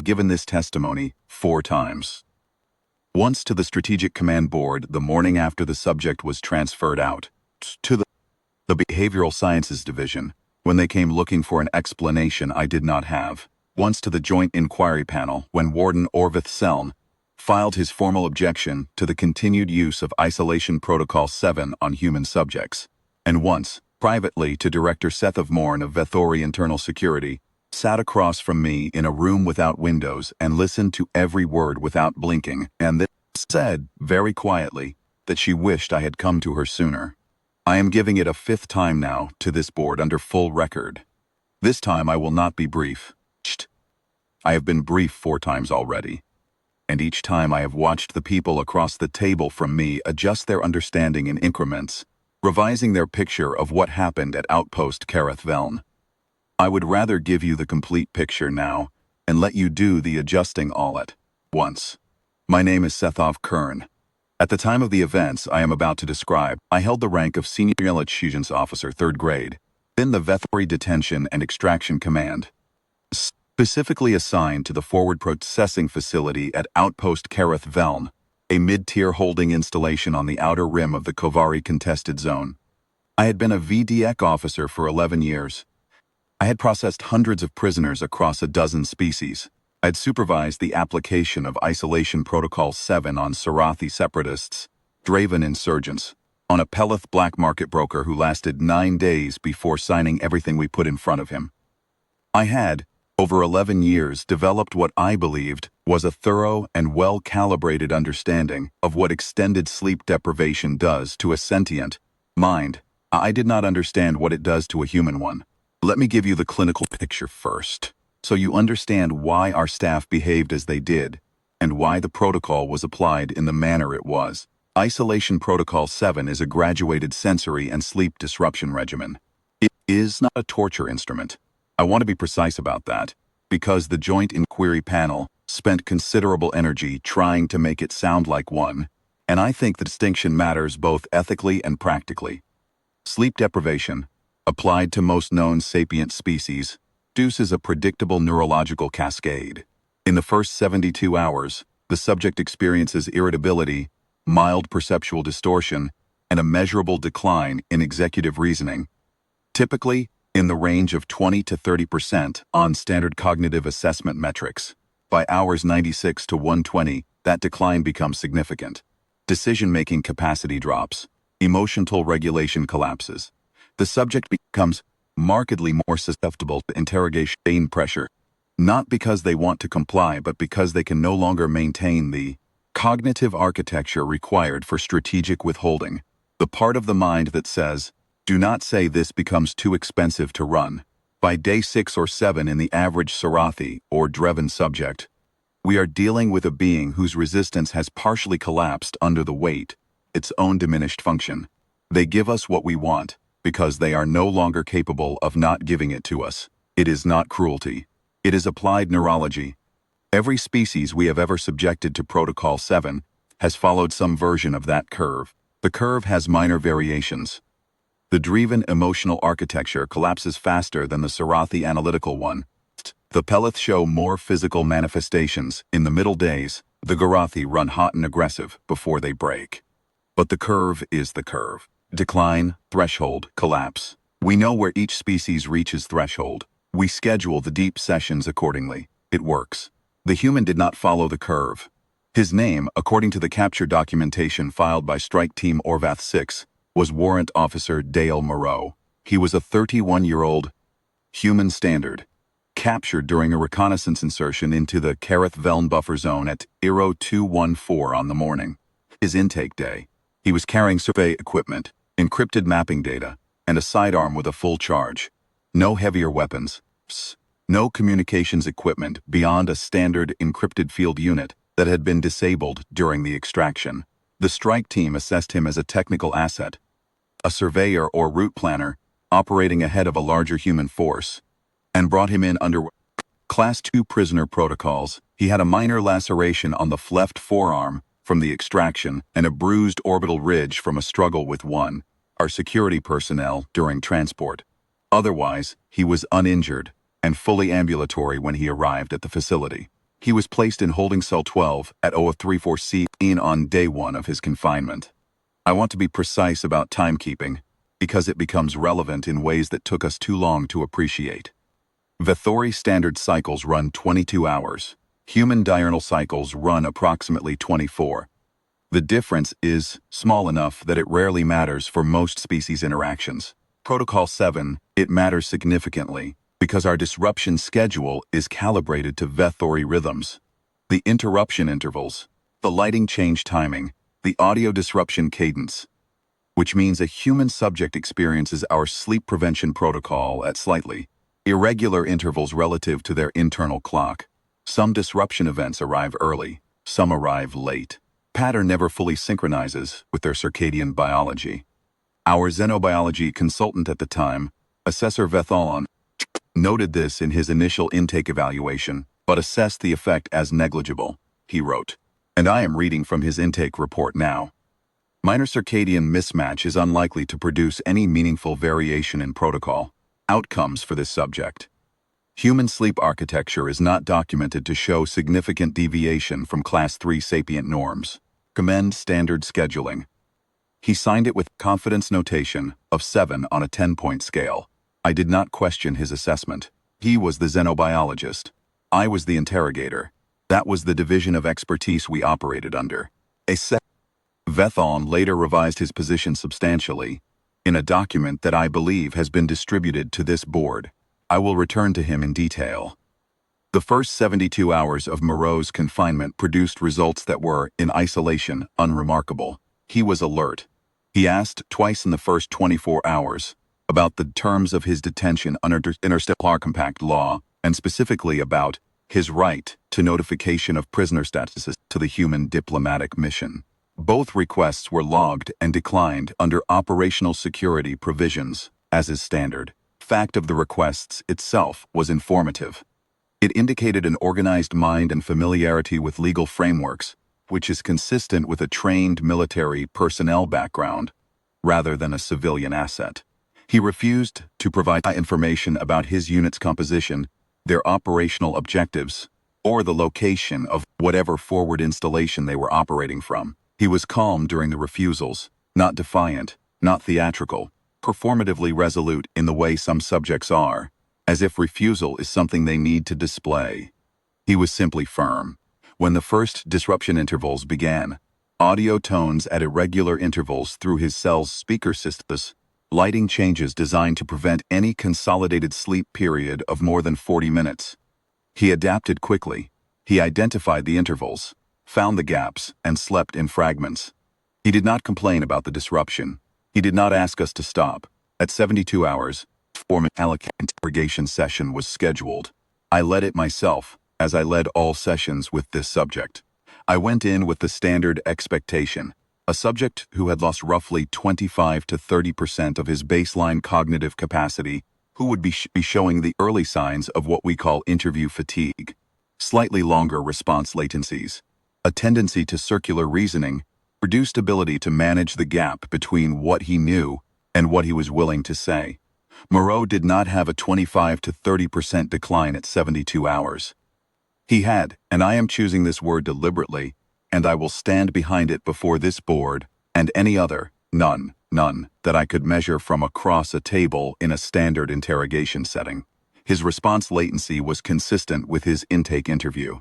have given this testimony 4 times. Once to the Strategic Command Board the morning after the subject was transferred out, to the Behavioral Sciences Division, when they came looking for an explanation I did not have. Once to the Joint Inquiry Panel when Warden Vethori filed his formal objection to the continued use of Isolation Protocol 7 on human subjects. And once, privately to Director Seth of Morn of Vethori Internal Security, sat across from me in a room without windows and listened to every word without blinking, and then said, very quietly, that she wished I had come to her sooner. I am giving it a 5th time now to this board under full record. This time I will not be brief. I have been brief 4 times already. And each time I have watched the people across the table from me adjust their understanding in increments, revising their picture of what happened at Outpost Carethveln. I would rather give you the complete picture now and let you do the adjusting all at once. My name is Sethov Kern. At the time of the events I am about to describe, I held the rank of Senior Intelligence Officer 3rd grade, in the Vethori Detention and Extraction Command, specifically assigned to the Forward Processing Facility at Outpost Carethveln, a mid-tier holding installation on the outer rim of the Kovari contested zone. I had been a VDEC officer for 11 years. I had processed hundreds of prisoners across a dozen species. I had supervised the application of Isolation Protocol 7 on Sarathi separatists, Draven insurgents, on a Pelith black market broker who lasted 9 days before signing everything we put in front of him. I had, over 11 years, developed what I believed was a thorough and well-calibrated understanding of what extended sleep deprivation does to a sentient mind. I did not understand what it does to a human one. Let me give you the clinical picture first, so you understand why our staff behaved as they did, and why the protocol was applied in the manner it was. Isolation Protocol 7 is a graduated sensory and sleep disruption regimen. It is not a torture instrument. I want to be precise about that, because the Joint Inquiry Panel spent considerable energy trying to make it sound like one, and I think the distinction matters both ethically and practically. Sleep deprivation, applied to most known sapient species, induces a predictable neurological cascade. In the first 72 hours, the subject experiences irritability, mild perceptual distortion, and a measurable decline in executive reasoning, typically in the range of 20 to 30% on standard cognitive assessment metrics. By hours 96 to 120, that decline becomes significant. Decision-making capacity drops. Emotional regulation collapses. The subject becomes markedly more susceptible to interrogation pressure, not because they want to comply but because they can no longer maintain the cognitive architecture required for strategic withholding, the part of the mind that says, "Do not say this becomes too expensive to run." By day 6 or 7 in the average Sarathi or Draven subject, we are dealing with a being whose resistance has partially collapsed under the weight, its own diminished function. They give us what we want, because they are no longer capable of not giving it to us. It is not cruelty. It is applied neurology. Every species we have ever subjected to Protocol 7 has followed some version of that curve. The curve has minor variations. The Draven emotional architecture collapses faster than the Sarathi analytical one. The Pelith show more physical manifestations. In the middle days, the Garathi run hot and aggressive before they break. But the curve is the curve. Decline, threshold, collapse. We know where each species reaches threshold. We schedule the deep sessions accordingly. It works. The human did not follow the curve. His name, according to the capture documentation filed by Strike Team Orvath 6, was Warrant Officer Dale Moreau. He was a 31-year-old human standard, captured during a reconnaissance insertion into the Carethveln buffer zone at 0214 on the morning. His intake day. He was carrying survey equipment, encrypted mapping data, and a sidearm with a full charge. No heavier weapons. No communications equipment beyond a standard encrypted field unit that had been disabled during the extraction. The strike team assessed him as a technical asset, a surveyor or route planner operating ahead of a larger human force, and brought him in under Class 2 prisoner protocols. He had a minor laceration on the left forearm from the extraction and a bruised orbital ridge from a struggle with our security personnel during transport. Otherwise, he was uninjured and fully ambulatory when he arrived at the facility. He was placed in holding cell 12 at 0034C on day 1 of his confinement. I want to be precise about timekeeping, because it becomes relevant in ways that took us too long to appreciate. Vethori standard cycles run 22 hours. Human diurnal cycles run approximately 24. The difference is small enough that it rarely matters for most species interactions. Protocol 7, it matters significantly because our disruption schedule is calibrated to Vethori rhythms. The interruption intervals, the lighting change timing, the audio disruption cadence, which means a human subject experiences our sleep prevention protocol at slightly irregular intervals relative to their internal clock. Some disruption events arrive early, some arrive late. Pattern never fully synchronizes with their circadian biology. Our xenobiology consultant at the time, Assessor Vethori, noted this in his initial intake evaluation, but assessed the effect as negligible. He wrote, and I am reading from his intake report now. Minor circadian mismatch is unlikely to produce any meaningful variation in protocol outcomes for this subject. Human sleep architecture is not documented to show significant deviation from Class 3 sapient norms. Recommend standard scheduling. He signed it with confidence notation of 7 on a 10-point scale. I did not question his assessment. He was the xenobiologist. I was the interrogator. That was the division of expertise we operated under. Vethori later revised his position substantially in a document that I believe has been distributed to this board. I will return to him in detail. The first 72 hours of Moreau's confinement produced results that were, in isolation, unremarkable. He was alert. He asked twice in the first 24 hours about the terms of his detention under interstellar compact law, and specifically about his right to notification of prisoner statuses to the human diplomatic mission. Both requests were logged and declined under operational security provisions, as is standard. Fact of the requests itself was informative. It indicated an organized mind and familiarity with legal frameworks, which is consistent with a trained military personnel background, rather than a civilian asset. He refused to provide information about his unit's composition, their operational objectives, or the location of whatever forward installation they were operating from. He was calm during the refusals, not defiant, not theatrical, performatively resolute in the way some subjects are, as if refusal is something they need to display. He was simply firm. When the first disruption intervals began, audio tones at irregular intervals through his cell's speaker systems, lighting changes designed to prevent any consolidated sleep period of more than 40 minutes. He adapted quickly. He identified the intervals, found the gaps, and slept in fragments. He did not complain about the disruption. He did not ask us to stop. At 72 hours, an interrogation session was scheduled. I led it myself, as I led all sessions with this subject. I went in with the standard expectation, a subject who had lost roughly 25 to 30% of his baseline cognitive capacity, who would be showing the early signs of what we call interview fatigue, slightly longer response latencies, a tendency to circular reasoning, reduced ability to manage the gap between what he knew and what he was willing to say. Moreau did not have a 25 to 30% decline at 72 hours. He had, and I am choosing this word deliberately, and I will stand behind it before this board and any other, none, that I could measure from across a table in a standard interrogation setting. His response latency was consistent with his intake interview.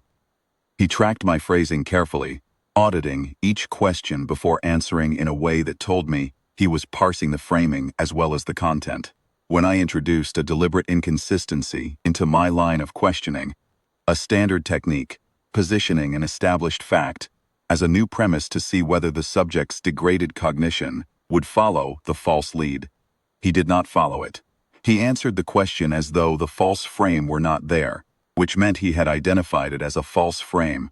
He tracked my phrasing carefully, auditing each question before answering in a way that told me he was parsing the framing as well as the content. When I introduced a deliberate inconsistency into my line of questioning, a standard technique, positioning an established fact as a new premise to see whether the subject's degraded cognition would follow the false lead. He did not follow it. He answered the question as though the false frame were not there, which meant he had identified it as a false frame,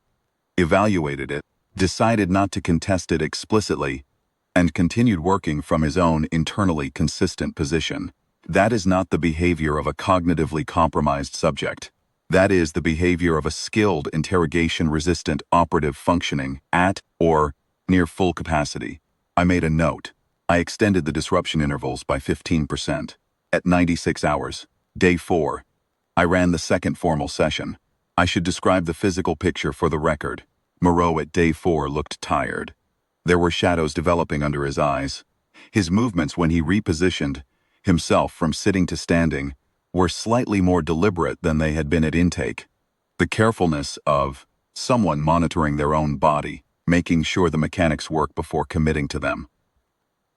evaluated it, decided not to contest it explicitly, and continued working from his own internally consistent position. That is not the behavior of a cognitively compromised subject. That is the behavior of a skilled interrogation-resistant operative functioning at or near full capacity. I made a note. I extended the disruption intervals by 15%. At 96 hours, day 4, I ran the second formal session. I should describe the physical picture for the record. Moreau at day 4 looked tired. There were shadows developing under his eyes. His movements when he repositioned himself from sitting to standing were slightly more deliberate than they had been at intake. The carefulness of someone monitoring their own body, making sure the mechanics work before committing to them.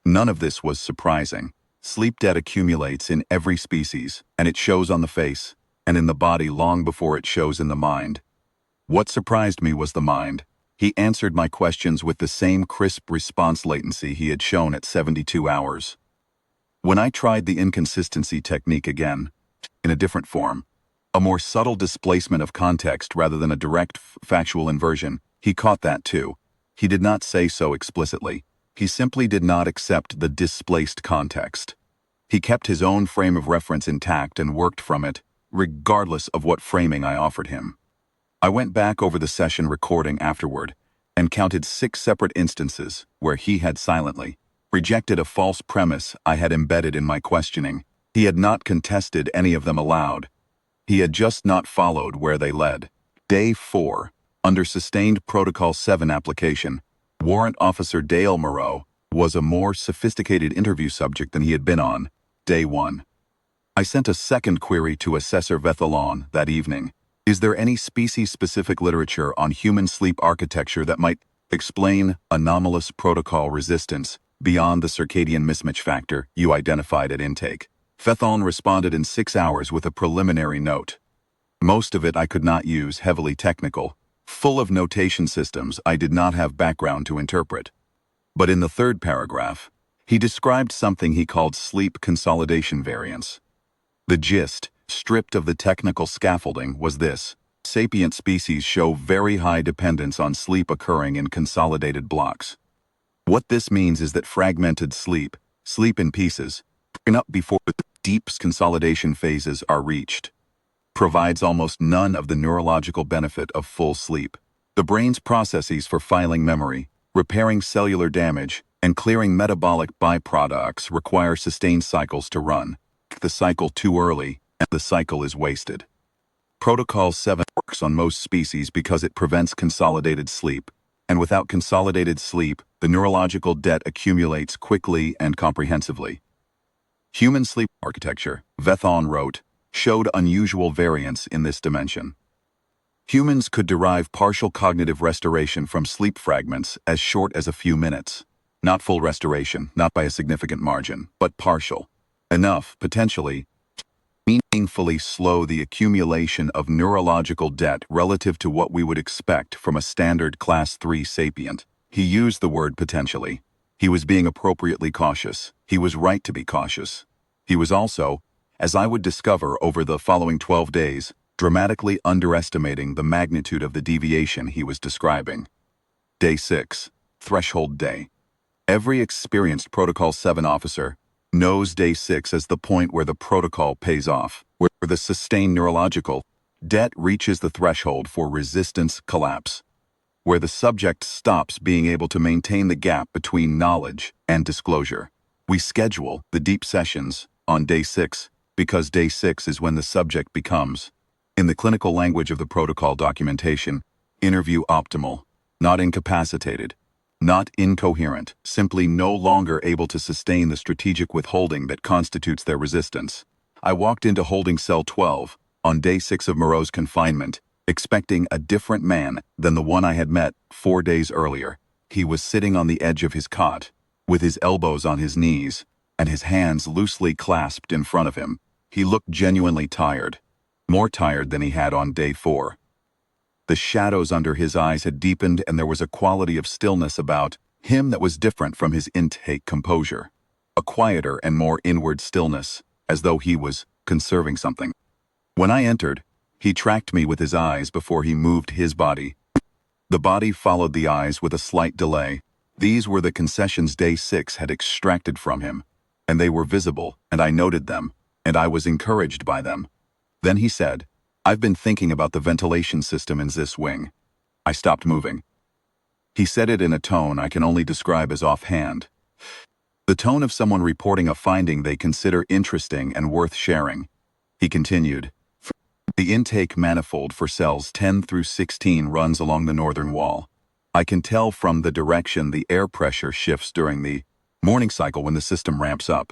None of this was surprising. Sleep debt accumulates in every species, and it shows on the face and in the body long before it shows in the mind. What surprised me was the mind. He answered my questions with the same crisp response latency he had shown at 72 hours. When I tried the inconsistency technique again, in a different form, a more subtle displacement of context rather than a direct factual inversion, he caught that too. He did not say so explicitly. He simply did not accept the displaced context. He kept his own frame of reference intact and worked from it, regardless of what framing I offered him. I went back over the session recording afterward and counted 6 separate instances where he had silently rejected a false premise I had embedded in my questioning. He had not contested any of them aloud. He had just not followed where they led. Day 4, under Sustained Protocol 7 application, Warrant Officer Dale Moreau was a more sophisticated interview subject than he had been on Day 1. I sent a second query to Assessor Vethori that evening. Is there any species-specific literature on human sleep architecture that might explain anomalous protocol resistance beyond the circadian mismatch factor you identified at intake? Vethori responded in 6 hours with a preliminary note. Most of it I could not use, heavily technical, full of notation systems I did not have background to interpret. But in the third paragraph, he described something he called sleep consolidation variance. The gist, stripped of the technical scaffolding, was this: sapient species show very high dependence on sleep occurring in consolidated blocks. What this means is that fragmented sleep in pieces, broken up before the deep consolidation phases are reached, provides almost none of the neurological benefit of full sleep. The brain's processes for filing memory, repairing cellular damage, and clearing metabolic byproducts require sustained cycles to run. The cycle too early, and the cycle is wasted. Protocol 7 works on most species because it prevents consolidated sleep, and without consolidated sleep, the neurological debt accumulates quickly and comprehensively. Human sleep architecture, Vethori wrote, showed unusual variance in this dimension. Humans could derive partial cognitive restoration from sleep fragments as short as a few minutes. Not full restoration, not by a significant margin, but partial. Enough, potentially, meaningfully slow the accumulation of neurological debt relative to what we would expect from a standard Class 3 sapient. He used the word potentially. He was being appropriately cautious. He was right to be cautious. He was also, as I would discover over the following 12 days, dramatically underestimating the magnitude of the deviation he was describing. Day 6, threshold day. Every experienced Protocol 7 officer knows Day 6 as the point where the protocol pays off, where the sustained neurological debt reaches the threshold for resistance collapse, where the subject stops being able to maintain the gap between knowledge and disclosure. We schedule the deep sessions on Day 6 because Day 6 is when the subject becomes, in the clinical language of the protocol documentation, interview optimal, not incapacitated, not incoherent, simply no longer able to sustain the strategic withholding that constitutes their resistance. I walked into holding cell 12 on Day 6 of Moreau's confinement, expecting a different man than the one I had met 4 days earlier. He was sitting on the edge of his cot, with his elbows on his knees, and his hands loosely clasped in front of him. He looked genuinely tired, more tired than he had on Day 4. The shadows under his eyes had deepened, and there was a quality of stillness about him that was different from his intake composure. A quieter and more inward stillness, as though he was conserving something. When I entered, he tracked me with his eyes before he moved his body. The body followed the eyes with a slight delay. These were the concessions Day 6 had extracted from him, and they were visible, and I noted them, and I was encouraged by them. Then he said, "I've been thinking about the ventilation system in this wing." I stopped moving. He said it in a tone I can only describe as offhand. The tone of someone reporting a finding they consider interesting and worth sharing. He continued, The intake manifold for cells 10 through 16 runs along the northern wall. I can tell from the direction the air pressure shifts during the morning cycle when the system ramps up.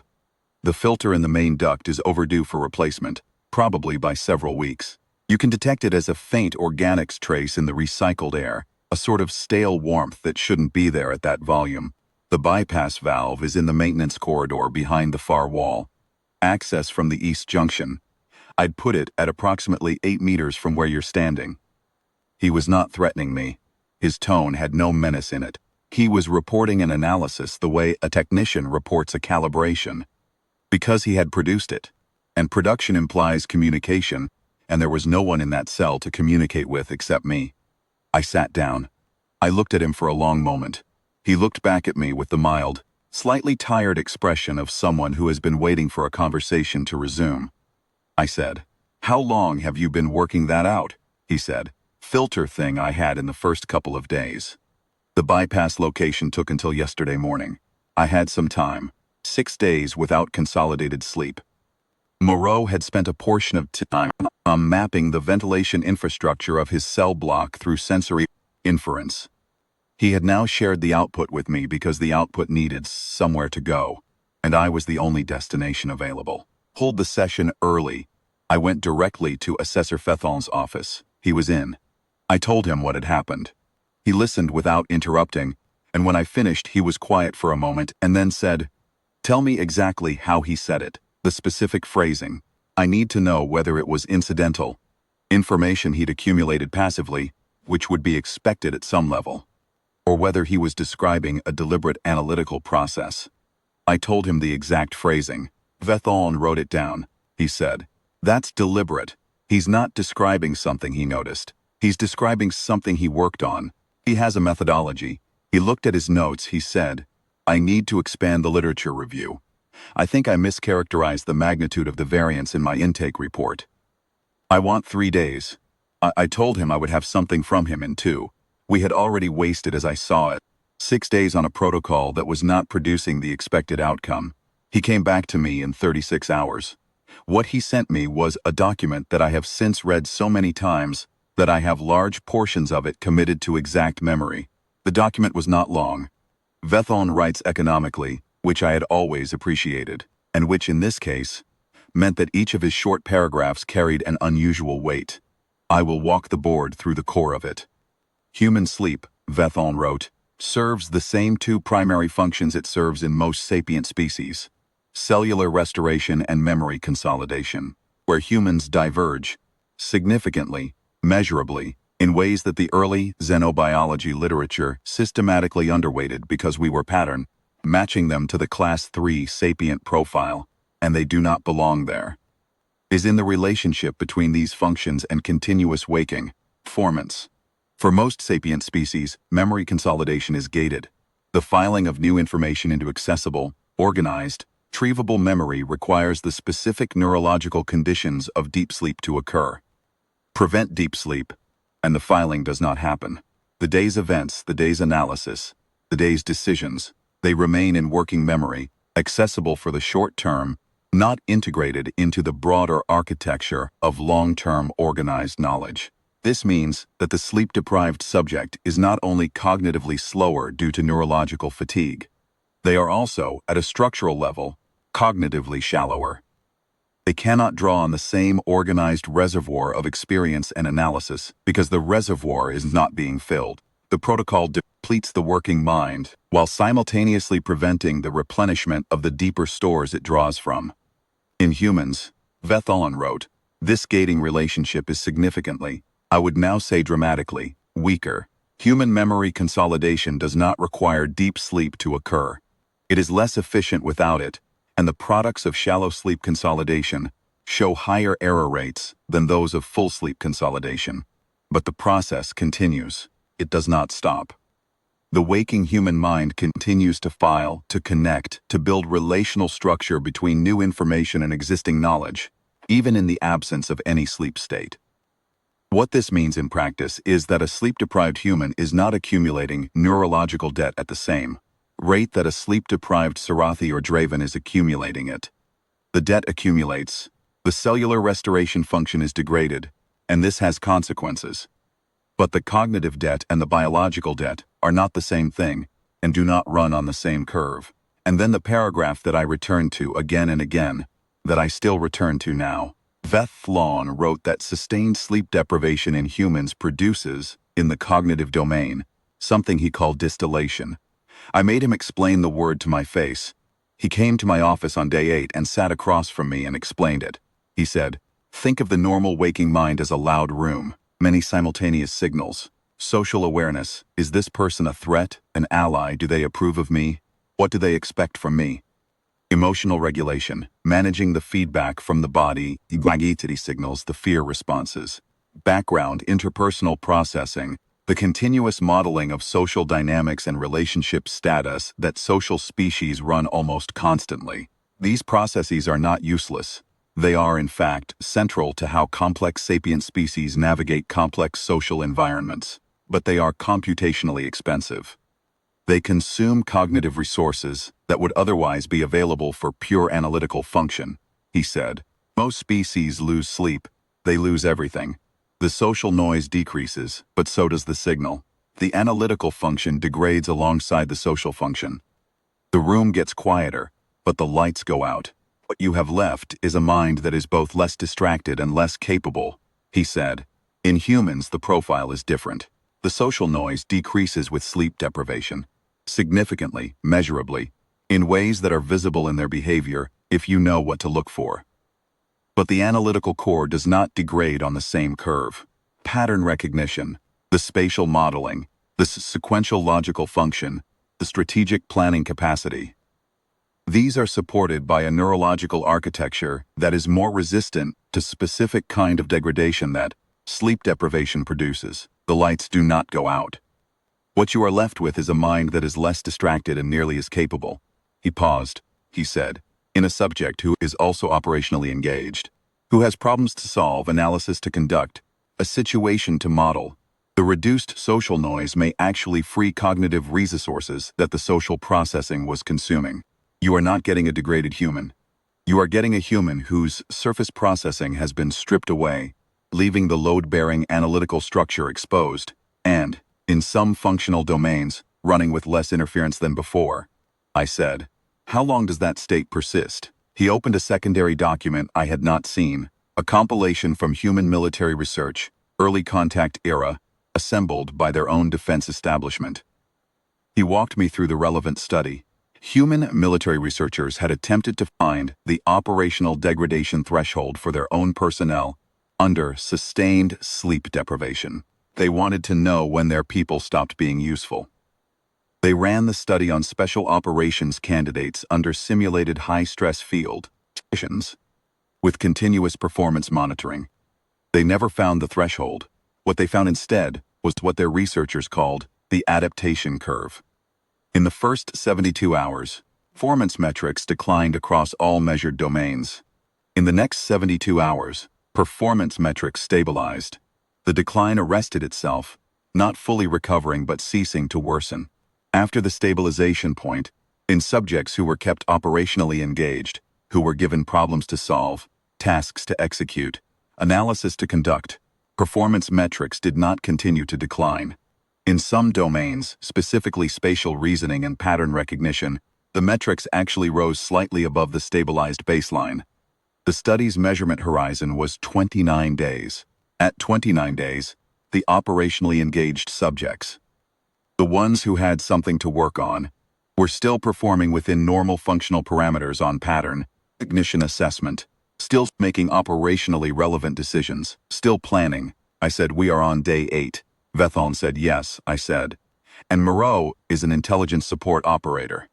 The filter in the main duct is overdue for replacement, probably by several weeks. You can detect it as a faint organics trace in the recycled air, a sort of stale warmth that shouldn't be there at that volume. The bypass valve is in the maintenance corridor behind the far wall. Access from the east junction. I'd put it at approximately 8 meters from where you're standing. He was not threatening me. His tone had no menace in it. He was reporting an analysis the way a technician reports a calibration. Because he had produced it. And production implies communication, and there was no one in that cell to communicate with except me. I sat down. I looked at him for a long moment. He looked back at me with the mild, slightly tired expression of someone who has been waiting for a conversation to resume. I said, "How long have you been working that out?" He said, "Filter thing I had in the first couple of days. The bypass location took until yesterday morning. I had some time. 6 days without consolidated sleep." Moreau had spent a portion of time mapping the ventilation infrastructure of his cell block through sensory inference. He had now shared the output with me because the output needed somewhere to go, and I was the only destination available. Hold the session early. I went directly to Assessor Fethon's office. He was in. I told him what had happened. He listened without interrupting, and when I finished, he was quiet for a moment and then said, "Tell me exactly how he said it, the specific phrasing. I need to know whether it was incidental, information he'd accumulated passively, which would be expected at some level, or whether he was describing a deliberate analytical process." I told him the exact phrasing. Vethon wrote it down. He said, "That's deliberate. He's not describing something he noticed. He's describing something he worked on. He has a methodology." He looked at his notes. He said, "I need to expand the literature review. I think I mischaracterized the magnitude of the variance in my intake report. I want 3 days." I told him I would have something from him in 2. We had already wasted, as I saw it, 6 days on a protocol that was not producing the expected outcome. He came back to me in 36 hours. What he sent me was a document that I have since read so many times that I have large portions of it committed to exact memory. The document was not long. Vethon writes economically, which I had always appreciated, and which in this case meant that each of his short paragraphs carried an unusual weight. I will walk the board through the core of it. Human sleep, Vethon wrote, serves the same 2 primary functions it serves in most sapient species: cellular restoration and memory consolidation, where humans diverge significantly, measurably, in ways that the early xenobiology literature systematically underweighted because we were pattern matching them to the class 3 sapient profile, and they do not belong there, is in the relationship between these functions and continuous waking, performance. For most sapient species, memory consolidation is gated. The filing of new information into accessible, organized, retrievable memory requires the specific neurological conditions of deep sleep to occur. Prevent deep sleep, and the filing does not happen. The day's events, the day's analysis, the day's decisions, they remain in working memory, accessible for the short term, not integrated into the broader architecture of long-term organized knowledge. This means that the sleep-deprived subject is not only cognitively slower due to neurological fatigue, they are also, at a structural level, cognitively shallower. They cannot draw on the same organized reservoir of experience and analysis because the reservoir is not being filled. The protocol depletes the working mind while simultaneously preventing the replenishment of the deeper stores it draws from. In humans, Vethon wrote, this gating relationship is significantly, I would now say dramatically, weaker. Human memory consolidation does not require deep sleep to occur. It is less efficient without it, and the products of shallow sleep consolidation show higher error rates than those of full sleep consolidation. But the process continues. It does not stop. The waking human mind continues to file, to connect, to build relational structure between new information and existing knowledge, even in the absence of any sleep state. What this means in practice is that a sleep-deprived human is not accumulating neurological debt at the same rate that a sleep-deprived Sarathi or Draven is accumulating it. The debt accumulates. The cellular restoration function is degraded. and this has consequences. But the cognitive debt and the biological debt are not the same thing and do not run on the same curve. And then the paragraph that I returned to again and again, that I still return to now. Vethori wrote that sustained sleep deprivation in humans produces, in the cognitive domain, something he called distillation. I made him explain the word to my face. He came to my office on day 8 and sat across from me and explained it. He said, "Think of the normal waking mind as a loud room, many simultaneous signals. Social awareness. Is this person a threat, an ally? Do they approve of me? What do they expect from me? Emotional regulation, managing the feedback from the body, the signals, the fear responses. Background, interpersonal processing, the continuous modeling of social dynamics and relationship status that social species run almost constantly. These processes are not useless. They are, in fact, central to how complex sapient species navigate complex social environments. But they are computationally expensive. They consume cognitive resources that would otherwise be available for pure analytical function," he said. "Most species lose sleep. They lose everything. The social noise decreases, but so does the signal. The analytical function degrades alongside the social function. The room gets quieter, but the lights go out. What you have left is a mind that is both less distracted and less capable," he said. "In humans, the profile is different. The social noise decreases with sleep deprivation, significantly, measurably, in ways that are visible in their behavior if you know what to look for. But the analytical core does not degrade on the same curve. Pattern recognition, the spatial modeling, the sequential logical function, the strategic planning capacity. These are supported by a neurological architecture that is more resistant to specific kind of degradation that sleep deprivation produces. The lights do not go out. What you are left with is a mind that is less distracted and nearly as capable." He paused. He said, "In a subject who is also operationally engaged, who has problems to solve, analysis to conduct, a situation to model, the reduced social noise may actually free cognitive resources that the social processing was consuming. You are not getting a degraded human. You are getting a human whose surface processing has been stripped away, leaving the load-bearing analytical structure exposed, and, in some functional domains, running with less interference than before." I said, "How long does that state persist?" He opened a secondary document I had not seen, a compilation from human military research, early contact era, assembled by their own defense establishment. He walked me through the relevant study. Human military researchers had attempted to find the operational degradation threshold for their own personnel under sustained sleep deprivation. They wanted to know when their people stopped being useful. They ran the study on special operations candidates under simulated high-stress field conditions with continuous performance monitoring. They never found the threshold. What they found instead was what their researchers called the adaptation curve. In the first 72 hours, performance metrics declined across all measured domains. In the next 72 hours, performance metrics stabilized. The decline arrested itself, not fully recovering but ceasing to worsen. After the stabilization point, in subjects who were kept operationally engaged, who were given problems to solve, tasks to execute, analysis to conduct, performance metrics did not continue to decline. In some domains, specifically spatial reasoning and pattern recognition, the metrics actually rose slightly above the stabilized baseline. The study's measurement horizon was 29 days. At 29 days, the operationally engaged subjects, the ones who had something to work on, were still performing within normal functional parameters on pattern recognition assessment, still making operationally relevant decisions, still planning. I said, "We are on day 8. Vethori said, "Yes," I said. "And Moreau is an intelligence support operator.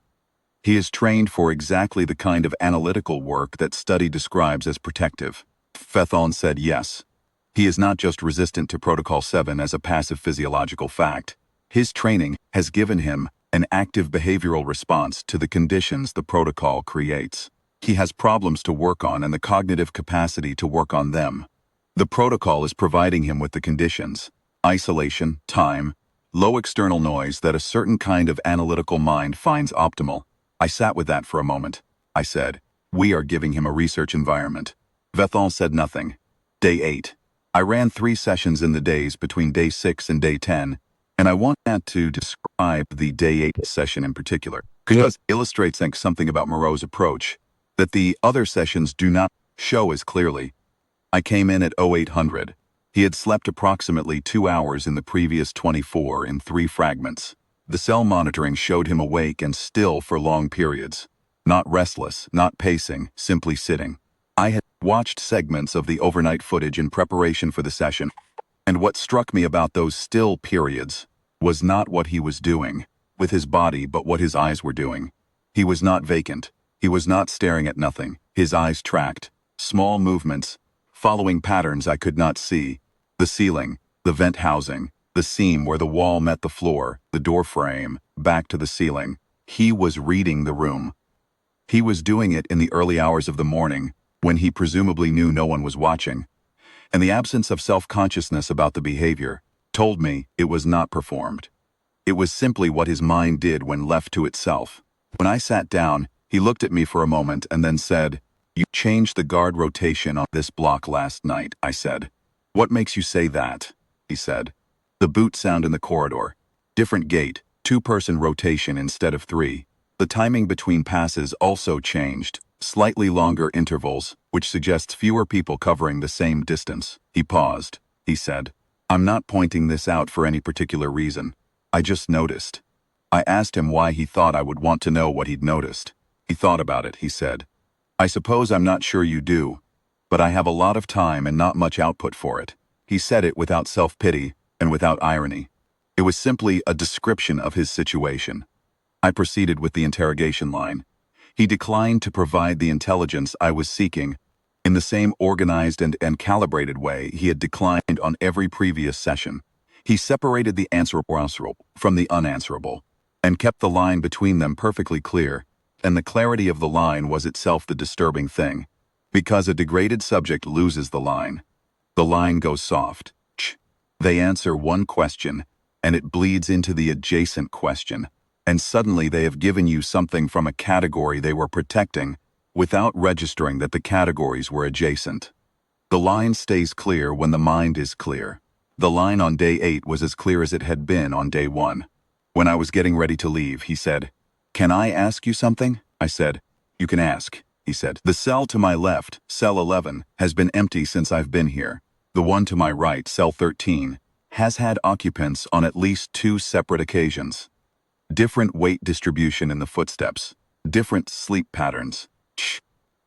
He is trained for exactly the kind of analytical work that study describes as protective." Vethori said, "Yes. He is not just resistant to Protocol 7 as a passive physiological fact. His training has given him an active behavioral response to the conditions the protocol creates. He has problems to work on and the cognitive capacity to work on them. The protocol is providing him with the conditions: isolation, time, low external noise that a certain kind of analytical mind finds optimal." I sat with that for a moment. I said, "We are giving him a research environment." Vethori said nothing. Day 8. I ran 3 sessions in the days between day 6 and day 10, and I want to describe the day 8 session in particular, because it illustrates something about Moreau's approach that the other sessions do not show as clearly. I came in at 0800. He had slept approximately 2 hours in the previous 24 in 3 fragments. The cell monitoring showed him awake and still for long periods. Not restless, not pacing, simply sitting. I had watched segments of the overnight footage in preparation for the session, and what struck me about those still periods was not what he was doing with his body, but what his eyes were doing. He was not vacant. He was not staring at nothing. His eyes tracked. Small movements, following patterns I could not see. The ceiling, the vent housing, the seam where the wall met the floor, the door frame, back to the ceiling. He was reading the room. He was doing it in the early hours of the morning, when he presumably knew no one was watching. And the absence of self-consciousness about the behavior told me it was not performed. It was simply what his mind did when left to itself. When I sat down, he looked at me for a moment and then said, "You changed the guard rotation on this block last night," I said. "What makes you say that?" he said. "The boot sound in the corridor. Different gate, 2-person rotation instead of 3. The timing between passes also changed, slightly longer intervals, which suggests fewer people covering the same distance." He paused. He said, "I'm not pointing this out for any particular reason. I just noticed." I asked him why he thought I would want to know what he'd noticed. He thought about it, he said. "I suppose I'm not sure you do, but I have a lot of time and not much output for it." He said it without self-pity and without irony. It was simply a description of his situation. I proceeded with the interrogation line. He declined to provide the intelligence I was seeking in the same organized and calibrated way he had declined on every previous session. He separated the answerable from the unanswerable and kept the line between them perfectly clear, and the clarity of the line was itself the disturbing thing. Because a degraded subject loses the line goes soft. They answer one question, and it bleeds into the adjacent question, and suddenly they have given you something from a category they were protecting without registering that the categories were adjacent. The line stays clear when the mind is clear. The line on day 8 was as clear as it had been on day 1. When I was getting ready to leave, he said, "Can I ask you something?" I said, "You can ask," he said. "The cell to my left, cell 11, has been empty since I've been here. The one to my right, cell 13, has had occupants on at least 2 separate occasions. Different weight distribution in the footsteps, different sleep patterns.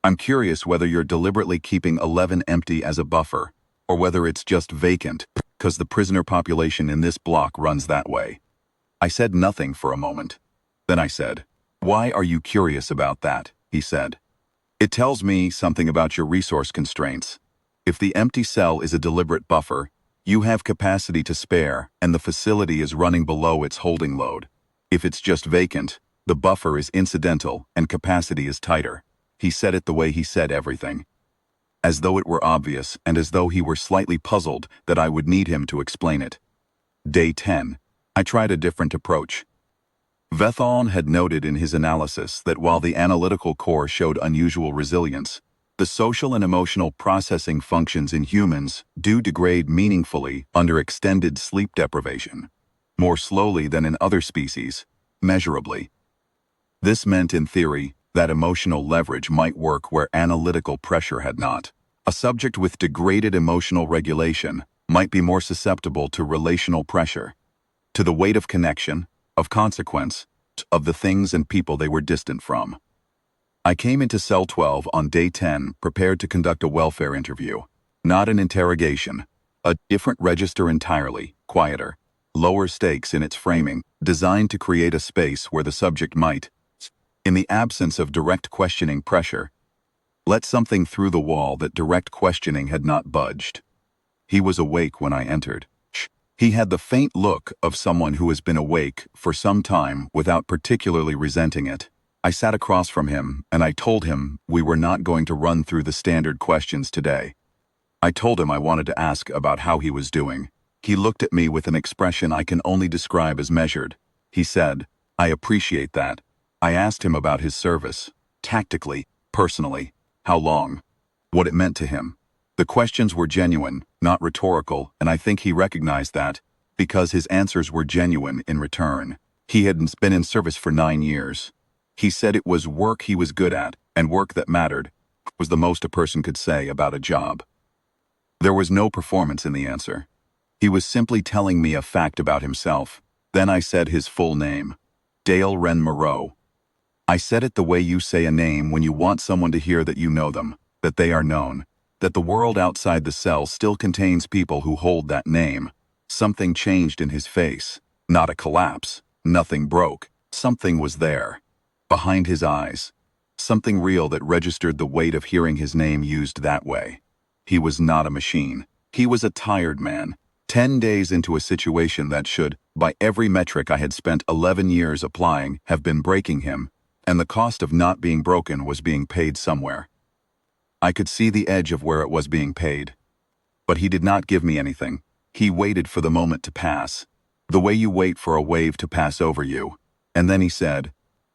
I'm curious whether you're deliberately keeping 11 empty as a buffer, or whether it's just vacant, because the prisoner population in this block runs that way." I said nothing for a moment. Then I said, "Why are you curious about that?" he said. "It tells me something about your resource constraints. If the empty cell is a deliberate buffer, you have capacity to spare, and the facility is running below its holding load. If it's just vacant, the buffer is incidental and capacity is tighter." He said it the way he said everything, as though it were obvious and as though he were slightly puzzled that I would need him to explain it. Day 10. I tried a different approach. Vethori had noted in his analysis that while the analytical core showed unusual resilience, the social and emotional processing functions in humans do degrade meaningfully under extended sleep deprivation, more slowly than in other species, measurably. This meant, in theory, that emotional leverage might work where analytical pressure had not. A subject with degraded emotional regulation might be more susceptible to relational pressure, to the weight of connection, of consequence, of the things and people they were distant from. I came into cell 12 on day 10 prepared to conduct a welfare interview, not an interrogation, a different register entirely, quieter, lower stakes in its framing, designed to create a space where the subject might, in the absence of direct questioning pressure, let something through the wall that direct questioning had not budged. He was awake when I entered. He had the faint look of someone who has been awake for some time without particularly resenting it. I sat across from him, and I told him we were not going to run through the standard questions today. I told him I wanted to ask about how he was doing. He looked at me with an expression I can only describe as measured. He said, "I appreciate that." I asked him about his service, tactically, personally, how long, what it meant to him. The questions were genuine, not rhetorical, and I think he recognized that, because his answers were genuine in return. He had been in service for 9 years. He said it was work he was good at, and work that mattered, was the most a person could say about a job. There was no performance in the answer. He was simply telling me a fact about himself. Then I said his full name. Dale Wren Moreau. I said it the way you say a name when you want someone to hear that you know them, that they are known, that the world outside the cell still contains people who hold that name. Something changed in his face. Not a collapse. Nothing broke. Something was there. Behind his eyes. Something real that registered the weight of hearing his name used that way. He was not a machine. He was a tired man. 10 days into a situation that should, by every metric I had spent 11 years applying, have been breaking him, and the cost of not being broken was being paid somewhere. I could see the edge of where it was being paid. But he did not give me anything. He waited for the moment to pass, the way you wait for a wave to pass over you. And then he said,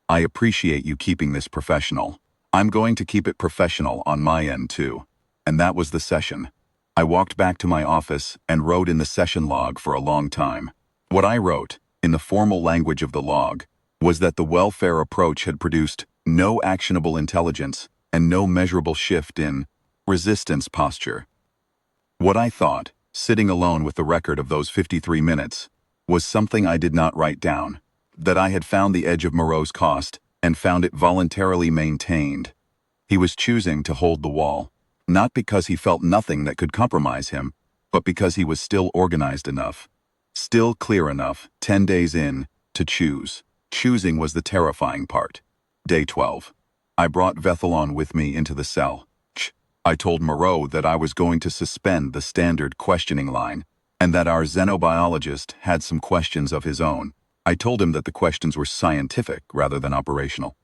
I appreciate you keeping this professional. I'm going to keep it professional on my end too. And that was the session. I walked back to my office and wrote in the session log for a long time. What I wrote, in the formal language of the log, was that the welfare approach had produced no actionable intelligence and no measurable shift in resistance posture. What I thought, sitting alone with the record of those 53 minutes, was something I did not write down, that I had found the edge of Moreau's cost and found it voluntarily maintained. He was choosing to hold the wall, not because he felt nothing that could compromise him, but because he was still organized enough, still clear enough, 10 days in, to choose. Choosing was the terrifying part. Day 12. I brought Vethori with me into the cell. I told Moreau that I was going to suspend the standard questioning line, and that our xenobiologist had some questions of his own. I told him that the questions were scientific rather than operational,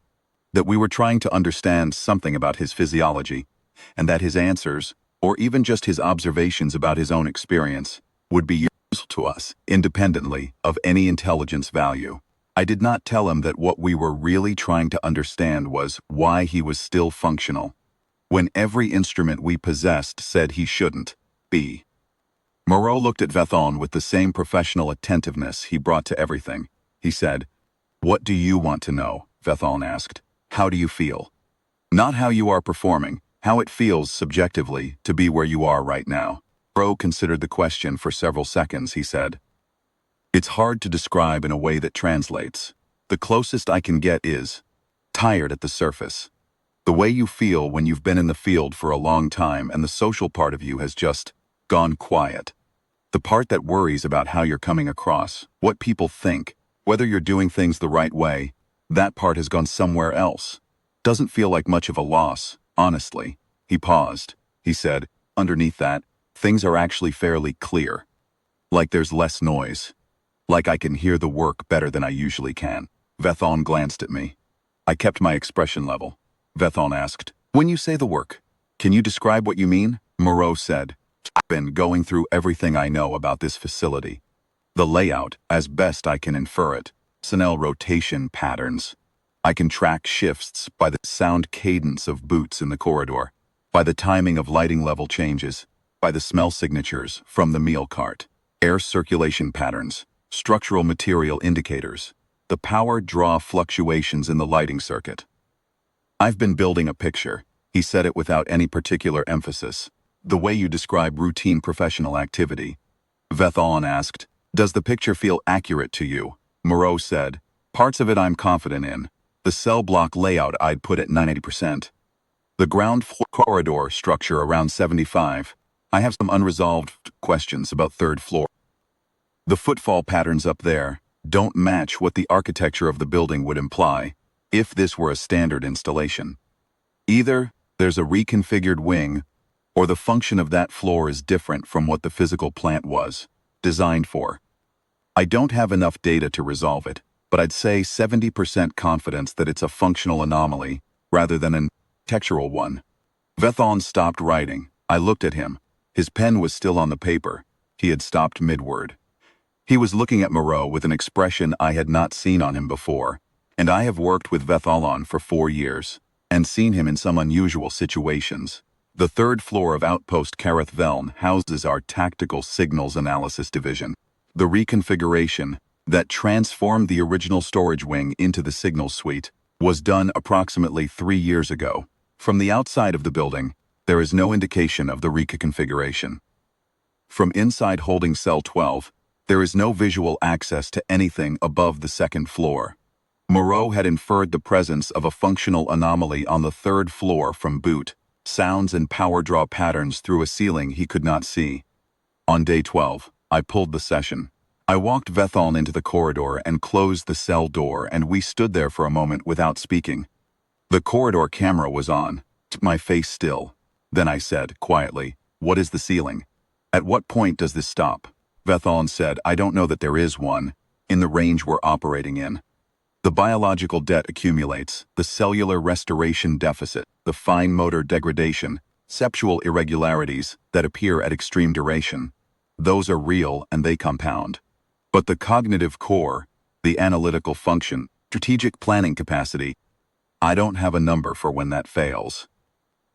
that we were trying to understand something about his physiology, and that his answers, or even just his observations about his own experience, would be useful to us, independently of any intelligence value. I did not tell him that what we were really trying to understand was why he was still functional, when every instrument we possessed said he shouldn't be. Moreau looked at Vethori with the same professional attentiveness he brought to everything. He said, What do you want to know? Vethori asked. How do you feel? Not how you are performing, how it feels subjectively to be where you are right now. Moreau considered the question for several seconds. He said, It's hard to describe in a way that translates. The closest I can get is tired at the surface. The way you feel when you've been in the field for a long time and the social part of you has just gone quiet. The part that worries about how you're coming across, what people think, whether you're doing things the right way, that part has gone somewhere else. Doesn't feel like much of a loss, honestly. He paused. He said, Underneath that, things are actually fairly clear. Like there's less noise. Like I can hear the work better than I usually can. Vethori glanced at me. I kept my expression level. Vethori asked, When you say the work, can you describe what you mean? Moreau said, I've been going through everything I know about this facility. The layout, as best I can infer it. Personnel rotation patterns. I can track shifts by the sound cadence of boots in the corridor, by the timing of lighting level changes, by the smell signatures from the meal cart, air circulation patterns, structural material indicators, the power draw fluctuations in the lighting circuit. I've been building a picture. He said it without any particular emphasis. The way you describe routine professional activity. Vethori asked, Does the picture feel accurate to you? Moreau said, Parts of it I'm confident in. The cell block layout I'd put at 90%. The ground floor corridor structure around 75. I have some unresolved questions about third floor. The footfall patterns up there don't match what the architecture of the building would imply if this were a standard installation. Either there's a reconfigured wing, or the function of that floor is different from what the physical plant was designed for. I don't have enough data to resolve it, but I'd say 70% confidence that it's a functional anomaly rather than an architectural one. Vethori stopped writing. I looked at him. His pen was still on the paper. He had stopped mid-word. He was looking at Moreau with an expression I had not seen on him before, and I have worked with Vethori for 4 years and seen him in some unusual situations. The third floor of Outpost Carruthvelm houses our Tactical Signals Analysis Division. The reconfiguration that transformed the original storage wing into the signal suite was done approximately 3 years ago. From the outside of the building, there is no indication of the reconfiguration. From inside holding cell 12, there is no visual access to anything above the second floor. Moreau had inferred the presence of a functional anomaly on the third floor from boot, sounds and power draw patterns through a ceiling he could not see. On day 12, I pulled the session. I walked Vethori into the corridor and closed the cell door, and we stood there for a moment without speaking. The corridor camera was on, my face still. Then I said, quietly, "What is the ceiling? At what point does this stop?" Vethori said, "I don't know that there is one, in the range we're operating in. The biological debt accumulates, the cellular restoration deficit, the fine motor degradation, conceptual irregularities that appear at extreme duration. Those are real and they compound. But the cognitive core, the analytical function, strategic planning capacity, I don't have a number for when that fails."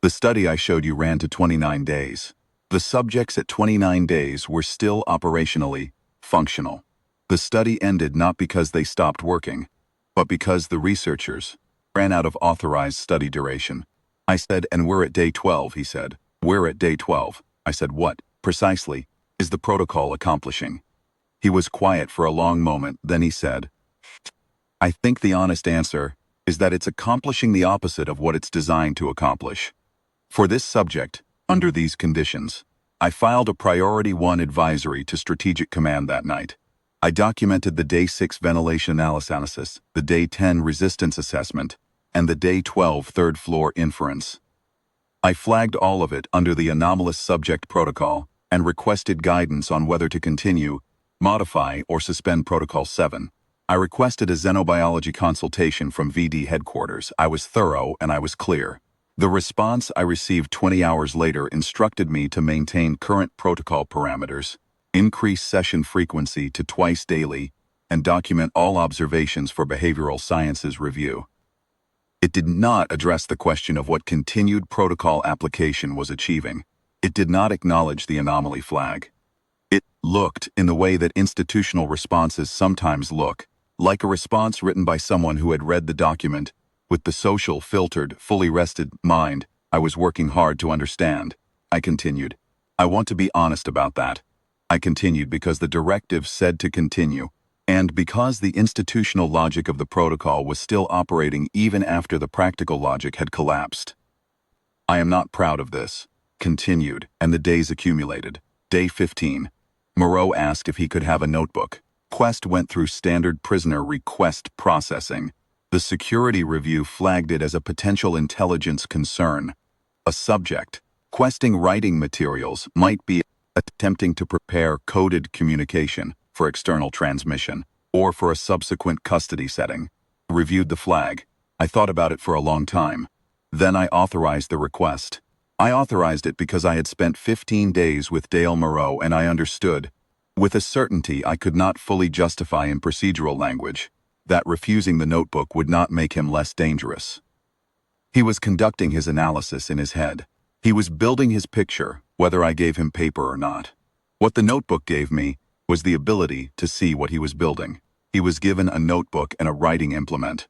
The study I showed you ran to 29 days. The subjects at 29 days were still operationally functional. The study ended not because they stopped working, but because the researchers ran out of authorized study duration. I said, "And we're at day 12, he said. "We're at day 12. I said, "What, precisely, is the protocol accomplishing?" He was quiet for a long moment, then he said, "I think the honest answer is that it's accomplishing the opposite of what it's designed to accomplish. For this subject, under these conditions, I filed a Priority 1 advisory to Strategic Command that night. I documented the Day 6 ventilation analysis, the Day 10 resistance assessment, and the Day 12 third floor inference. I flagged all of it under the anomalous subject protocol and requested guidance on whether to continue, modify, or suspend Protocol 7. I requested a xenobiology consultation from VD headquarters. I was thorough and I was clear. The response I received 20 hours later instructed me to maintain current protocol parameters, increase session frequency to twice daily, and document all observations for behavioral sciences review. It did not address the question of what continued protocol application was achieving. It did not acknowledge the anomaly flag. It looked in the way that institutional responses sometimes look, like a response written by someone who had read the document with the social, filtered, fully rested mind I was working hard to understand. I continued. I want to be honest about that. I continued because the directive said to continue, and because the institutional logic of the protocol was still operating even after the practical logic had collapsed. I am not proud of this. Continued, and the days accumulated. Day 15. Moreau asked if he could have a notebook. Quest went through standard prisoner request processing. The security review flagged it as a potential intelligence concern. A subject, questing writing materials, might be attempting to prepare coded communication for external transmission, or for a subsequent custody setting. Reviewed the flag. I thought about it for a long time. Then I authorized the request. I authorized it because I had spent 15 days with Dale Moreau and I understood, with a certainty I could not fully justify in procedural language, that refusing the notebook would not make him less dangerous. He was conducting his analysis in his head. He was building his picture, whether I gave him paper or not. What the notebook gave me was the ability to see what he was building. He was given a notebook and a writing implement.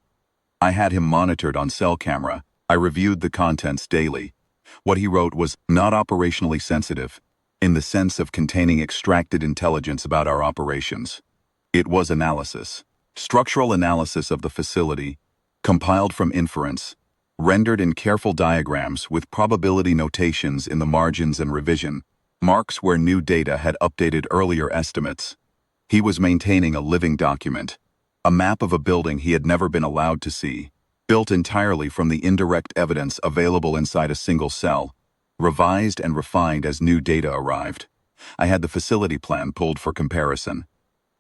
I had him monitored on cell camera. I reviewed the contents daily. What he wrote was not operationally sensitive, in the sense of containing extracted intelligence about our operations. It was analysis. Structural analysis of the facility, compiled from inference, rendered in careful diagrams with probability notations in the margins and revision, marks where new data had updated earlier estimates. He was maintaining a living document, a map of a building he had never been allowed to see, built entirely from the indirect evidence available inside a single cell, revised and refined as new data arrived. I had the facility plan pulled for comparison.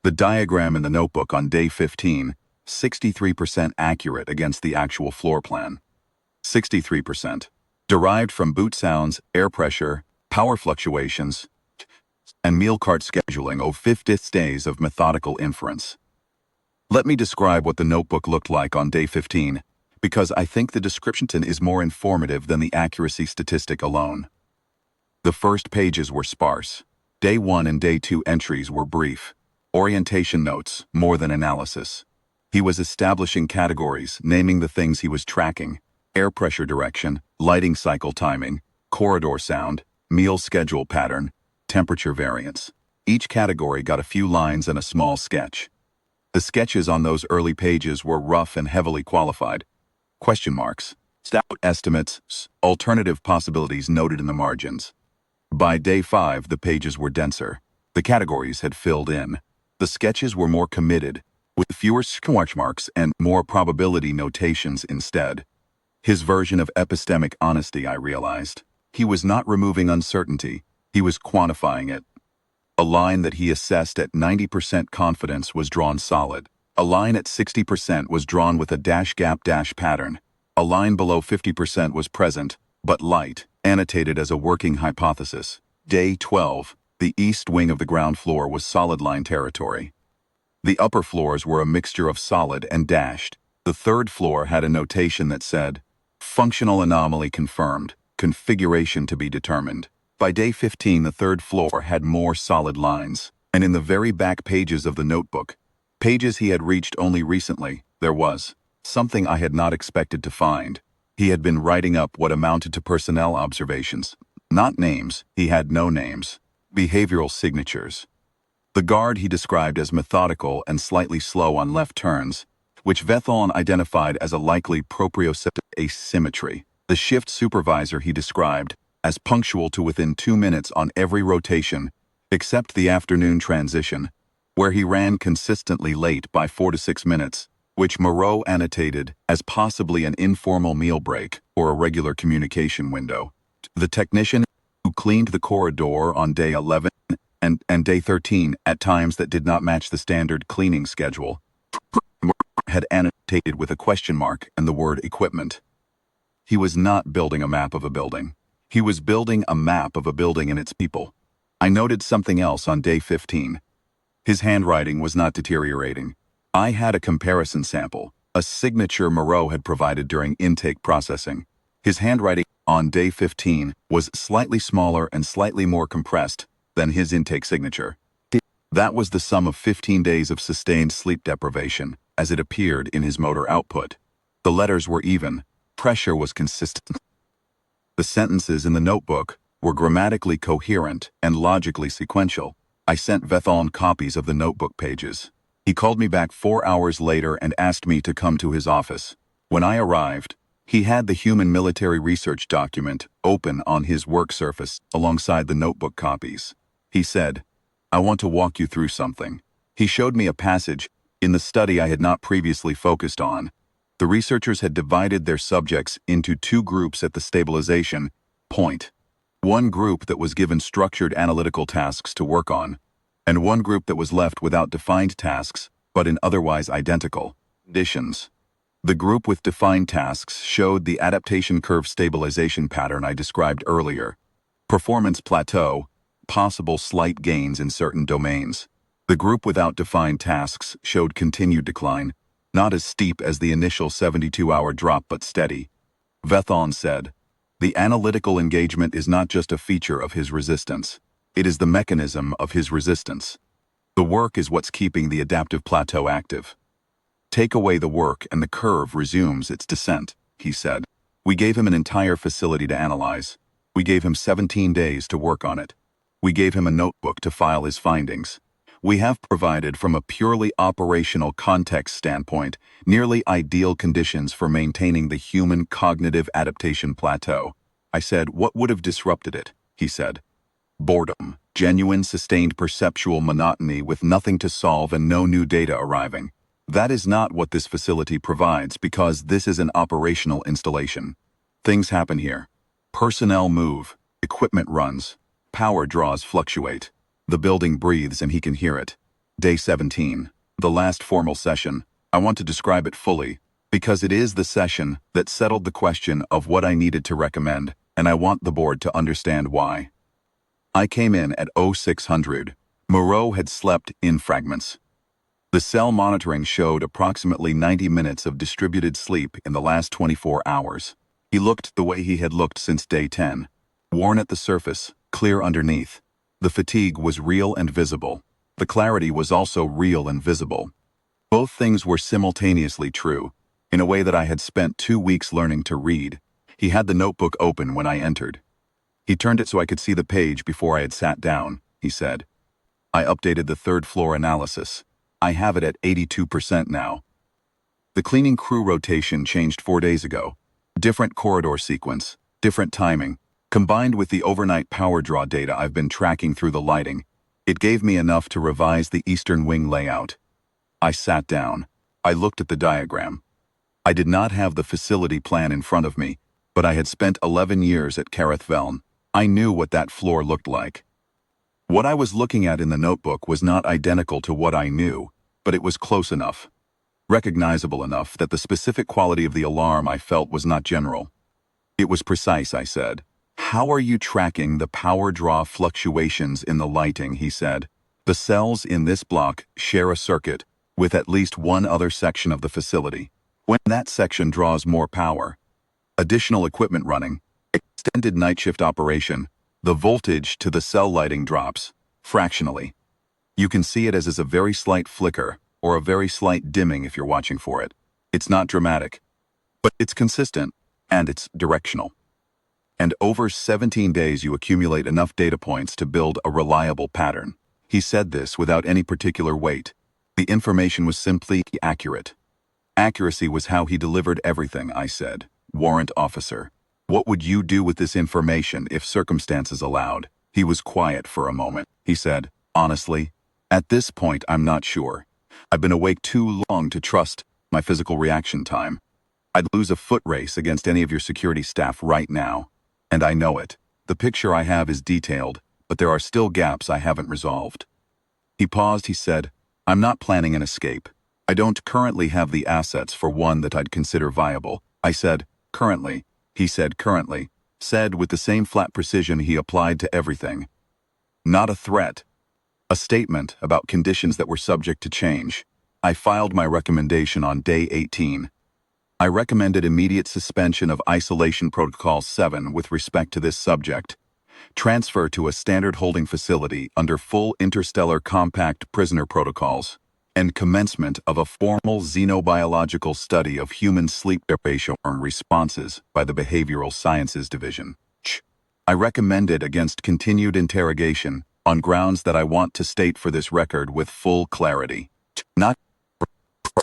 The diagram in the notebook on day 15, 63% accurate against the actual floor plan. 63%. Derived from boot sounds, air pressure, power fluctuations, and meal cart scheduling of 50th days of methodical inference. Let me describe what the notebook looked like on day 15. because I think the description is more informative than the accuracy statistic alone. The first pages were sparse. Day 1 and Day 2 entries were brief. Orientation notes, more than analysis. He was establishing categories, naming the things he was tracking: air pressure direction, lighting cycle timing, corridor sound, meal schedule pattern, temperature variance. Each category got a few lines and a small sketch. The sketches on those early pages were rough and heavily qualified. Question marks, stout estimates, alternative possibilities noted in the margins. By Day 5, the pages were denser. The categories had filled in. The sketches were more committed, with fewer squash marks and more probability notations instead. His version of epistemic honesty, I realized. He was not removing uncertainty, he was quantifying it. A line that he assessed at 90% confidence was drawn solid. A line at 60% was drawn with a dash gap dash pattern. A line below 50% was present, but light, annotated as a working hypothesis. Day 12, the east wing of the ground floor was solid line territory. The upper floors were a mixture of solid and dashed. The third floor had a notation that said, "Functional anomaly confirmed, configuration to be determined." By Day 15, the third floor had more solid lines, and in the very back pages of the notebook, pages he had reached only recently, there was something I had not expected to find. He had been writing up what amounted to personnel observations. Not names, he had no names. Behavioral signatures. The guard he described as methodical and slightly slow on left turns, which Vethori identified as a likely proprioceptive asymmetry. The shift supervisor he described as punctual to within 2 minutes on every rotation, except the afternoon transition, where he ran consistently late by 4 to 6 minutes, which Moreau annotated as possibly an informal meal break or a regular communication window. The technician who cleaned the corridor on Day 11 and Day 13 at times that did not match the standard cleaning schedule had annotated with a question mark and the word equipment. He was not building a map of a building. He was building a map of a building and its people. I noted something else on Day 15. His handwriting was not deteriorating. I had a comparison sample, a signature Moreau had provided during intake processing. His handwriting on Day 15 was slightly smaller and slightly more compressed than his intake signature. That was the sum of 15 days of sustained sleep deprivation, as it appeared in his motor output. The letters were even. Pressure was consistent. The sentences in the notebook were grammatically coherent and logically sequential. I sent Vethori copies of the notebook pages. He called me back 4 hours later and asked me to come to his office. When I arrived, he had the human military research document open on his work surface alongside the notebook copies. He said, "I want to walk you through something." He showed me a passage in the study I had not previously focused on. The researchers had divided their subjects into 2 groups at the stabilization point. One group that was given structured analytical tasks to work on, and one group that was left without defined tasks, but in otherwise identical conditions. The group with defined tasks showed the adaptation curve stabilization pattern I described earlier. Performance plateau, possible slight gains in certain domains. The group without defined tasks showed continued decline, not as steep as the initial 72-hour drop but steady. Vethori said, "The analytical engagement is not just a feature of his resistance. It is the mechanism of his resistance. The work is what's keeping the adaptive plateau active. Take away the work and the curve resumes its descent," he said. We gave him an entire facility to analyze. We gave him 17 days to work on it. We gave him a notebook to file his findings. We have provided, from a purely operational context standpoint, nearly ideal conditions for maintaining the human cognitive adaptation plateau. I said, "What would have disrupted it?" He said, "Boredom, genuine sustained perceptual monotony with nothing to solve and no new data arriving. That is not what this facility provides because this is an operational installation. Things happen here. Personnel move, equipment runs, power draws fluctuate. The building breathes and he can hear it." Day 17, the last formal session. I want to describe it fully, because it is the session that settled the question of what I needed to recommend, and I want the board to understand why. I came in at 0600. Moreau had slept in fragments. The cell monitoring showed approximately 90 minutes of distributed sleep in the last 24 hours. He looked the way he had looked since day 10. Worn at the surface, clear underneath. The fatigue was real and visible. The clarity was also real and visible. Both things were simultaneously true, in a way that I had spent 2 weeks learning to read. He had the notebook open when I entered. He turned it so I could see the page before I had sat down, he said. I updated the third floor analysis. I have it at 82% now. The cleaning crew rotation changed 4 days ago. Different corridor sequence, different timing. Combined with the overnight power draw data I've been tracking through the lighting, it gave me enough to revise the eastern wing layout. I sat down. I looked at the diagram. I did not have the facility plan in front of me, but I had spent 11 years at Carethveln. I knew what that floor looked like. What I was looking at in the notebook was not identical to what I knew, but it was close enough, recognizable enough that the specific quality of the alarm I felt was not general. It was precise, I said. How are you tracking the power draw fluctuations in the lighting, he said. The cells in this block share a circuit with at least one other section of the facility. When that section draws more power, additional equipment running, extended night shift operation, the voltage to the cell lighting drops, fractionally. You can see it as a very slight flicker, or a very slight dimming if you're watching for it. It's not dramatic, but it's consistent, and it's directional. And over 17 days you accumulate enough data points to build a reliable pattern. He said this without any particular weight. The information was simply accurate. Accuracy was how he delivered everything, I said. Warrant officer. What would you do with this information if circumstances allowed? He was quiet for a moment. He said, honestly, at this point I'm not sure. I've been awake too long to trust my physical reaction time. I'd lose a foot race against any of your security staff right now. And I know it. The picture I have is detailed, but there are still gaps I haven't resolved. He paused, he said, I'm not planning an escape. I don't currently have the assets for one that I'd consider viable. I said, currently. He said currently, said with the same flat precision he applied to everything. Not a threat. A statement about conditions that were subject to change. I filed my recommendation on day 18. I recommended immediate suspension of Isolation Protocol 7 with respect to this subject. Transfer to a standard holding facility under full interstellar compact prisoner protocols, and commencement of a formal xenobiological study of human sleep deprivation responses by the Behavioral Sciences Division. I recommended against continued interrogation on grounds that I want to state for this record with full clarity. Not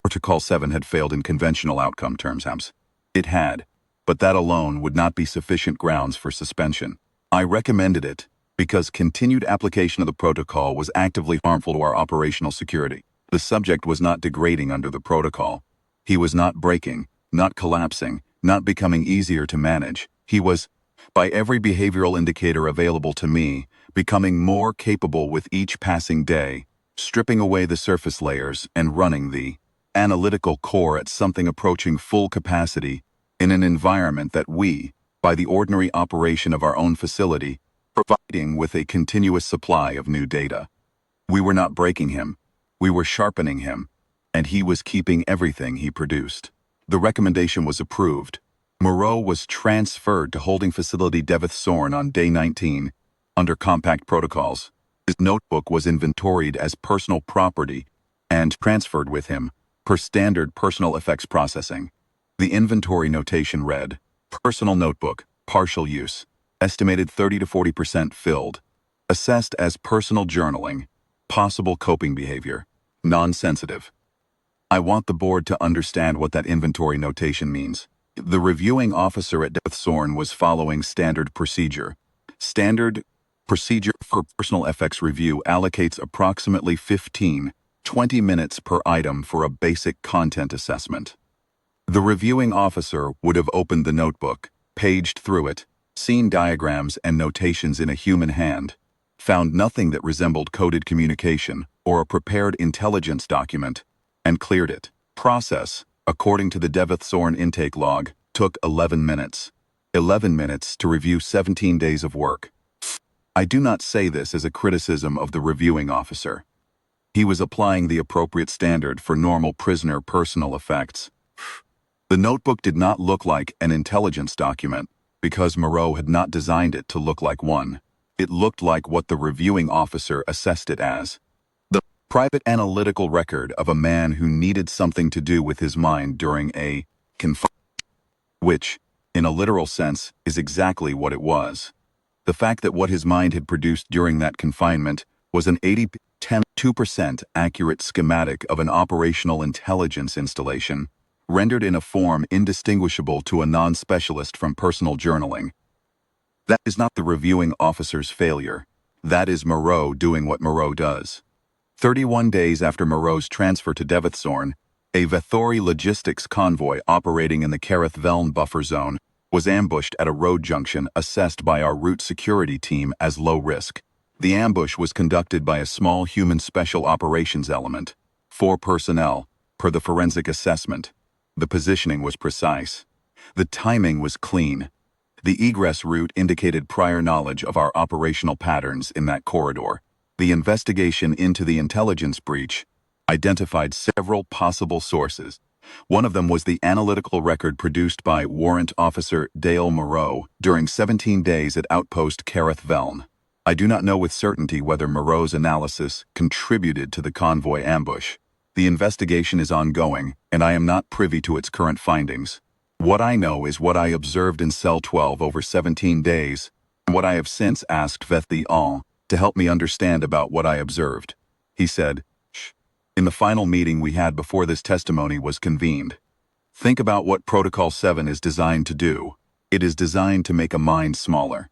Protocol 7 had failed in conventional outcome terms. It had, but that alone would not be sufficient grounds for suspension. I recommended it because continued application of the protocol was actively harmful to our operational security. The subject was not degrading under the protocol. He was not breaking, not collapsing, not becoming easier to manage. He was, by every behavioral indicator available to me, becoming more capable with each passing day, stripping away the surface layers and running the analytical core at something approaching full capacity in an environment that we, by the ordinary operation of our own facility, providing with a continuous supply of new data. We were not breaking him. We were sharpening him, and he was keeping everything he produced. The recommendation was approved. Moreau was transferred to holding facility Vethori on day 19, under compact protocols. His notebook was inventoried as personal property and transferred with him, per standard personal effects processing. The inventory notation read, personal notebook, partial use, estimated 30 to 40% filled, assessed as personal journaling, possible coping behavior, non-sensitive. I want the board to understand what that inventory notation means. The reviewing officer at Vethori was following standard procedure. Standard procedure for personal effects review allocates approximately 15-20 minutes per item for a basic content assessment. The reviewing officer would have opened the notebook, paged through it, seen diagrams and notations in a human hand, found nothing that resembled coded communication or a prepared intelligence document, and cleared it. Process, according to the Vethori intake log, took 11 minutes. 11 minutes to review 17 days of work. I do not say this as a criticism of the reviewing officer. He was applying the appropriate standard for normal prisoner personal effects. The notebook did not look like an intelligence document because Moreau had not designed it to look like one. It looked like what the reviewing officer assessed it as. The private analytical record of a man who needed something to do with his mind during a confinement, which, in a literal sense, is exactly what it was. The fact that what his mind had produced during that confinement was an 2% accurate schematic of an operational intelligence installation, rendered in a form indistinguishable to a non-specialist from personal journaling. That is not the reviewing officer's failure. That is Moreau doing what Moreau does. 31 days after Moreau's transfer to Devethorn, a Vethori logistics convoy operating in the Carith-Veln buffer zone was ambushed at a road junction assessed by our route security team as low risk. The ambush was conducted by a small human special operations element, 4 personnel, per the forensic assessment. The positioning was precise. The timing was clean. The egress route indicated prior knowledge of our operational patterns in that corridor. The investigation into the intelligence breach identified several possible sources. One of them was the analytical record produced by Warrant Officer Dale Moreau during 17 days at Outpost Carith-Veln. I do not know with certainty whether Moreau's analysis contributed to the convoy ambush. The investigation is ongoing, and I am not privy to its current findings. What I know is what I observed in Cell 12 over 17 days, and what I have since asked Vethori to help me understand about what I observed. He said, in the final meeting we had before this testimony was convened. Think about what Protocol 7 is designed to do. It is designed to make a mind smaller,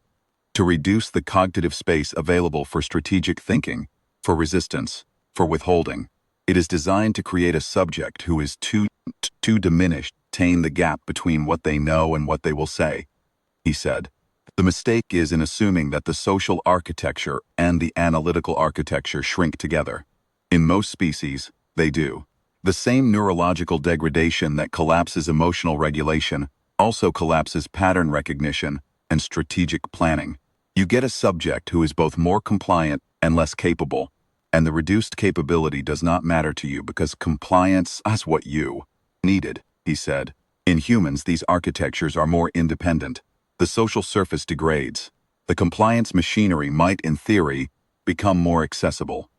to reduce the cognitive space available for strategic thinking, for resistance, for withholding. It is designed to create a subject who is too diminished to attain the gap between what they know and what they will say, he said. The mistake is in assuming that the social architecture and the analytical architecture shrink together. In most species, they do. The same neurological degradation that collapses emotional regulation also collapses pattern recognition and strategic planning. You get a subject who is both more compliant and less capable, and the reduced capability does not matter to you because compliance is what you needed, he said. In humans, these architectures are more independent. The social surface degrades. The compliance machinery might, in theory, become more accessible.